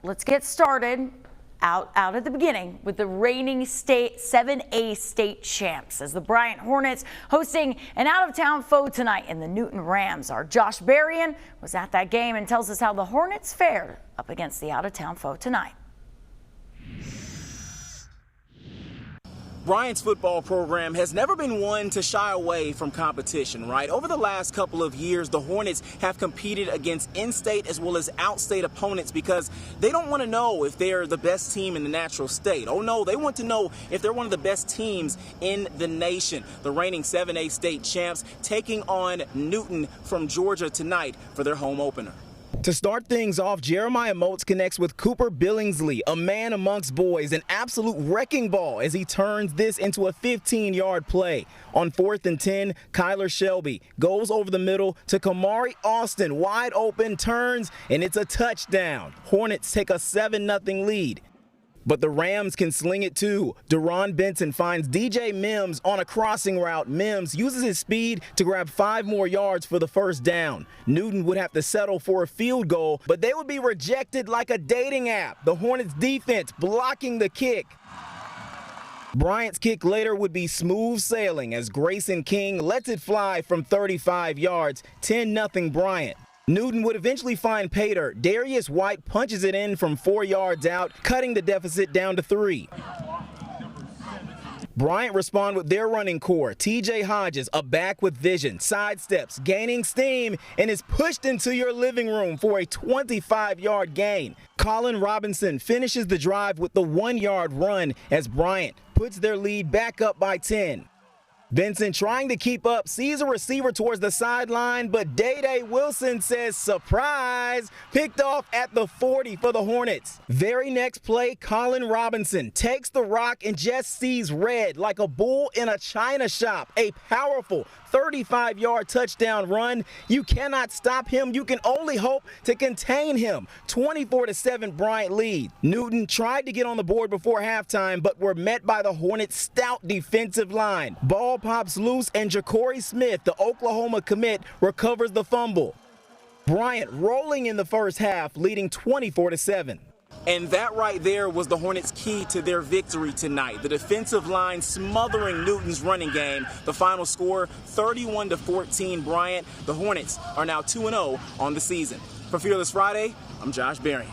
let's get started out at the beginning with the reigning 7A state champs as the Bryant Hornets hosting an out-of-town foe tonight in the Newton Rams. Our Josh Bryant was at that game and tells us how the Hornets fared up against the out-of-town foe tonight. Bryant's football program has never been one to shy away from competition, right? Over the last couple of years, the Hornets have competed against in-state as well as out-state opponents because they don't want to know if they're the best team in the natural state. Oh no, they want to know if they're one of the best teams in the nation. The reigning 7A state champs taking on Newton from Georgia tonight for their home opener. To start things off, Jeremiah Moats connects with Cooper Billingsley, a man amongst boys, an absolute wrecking ball as he turns this into a 15-yard play. On 4th and 10, Kyler Shelby goes over the middle to Kamari Austin, wide open, turns, and it's a touchdown. Hornets take a 7-0 lead. But the Rams can sling it too. Deron Benson finds DJ Mims on a crossing route. Mims uses his speed to grab 5 more yards for the first down. Newton would have to settle for a field goal, but they would be rejected like a dating app. The Hornets defense blocking the kick. Bryant's kick later would be smooth sailing as Grayson King lets it fly from 35 yards, 10-0 Bryant. Newton would eventually find Pater. Darius White punches it in from 4 yards out, cutting the deficit down to 3. Bryant respond with their running core. TJ Hodges, a back with vision, sidesteps, gaining steam, and is pushed into your living room for a 25-yard gain. Colin Robinson finishes the drive with the 1-yard run as Bryant puts their lead back up by 10. Benson trying to keep up, sees a receiver towards the sideline, but Day-Day Wilson says surprise, picked off at the 40 for the Hornets. Very next play, Colin Robinson takes the rock and just sees red like a bull in a china shop. A powerful 35-yard touchdown run. You cannot stop him. You can only hope to contain him. 24-7 Bryant lead. Newton tried to get on the board before halftime, but were met by the Hornets' stout defensive line. Ball pops loose and Ja'Cory Smith, the Oklahoma commit, recovers the fumble. Bryant rolling in the first half, leading 24-7. And that right there was the Hornets' key to their victory tonight. The defensive line smothering Newton's running game. The final score, 31-14 Bryant. The Hornets are now 2-0 on the season. For Fearless Friday, I'm Josh Bryant.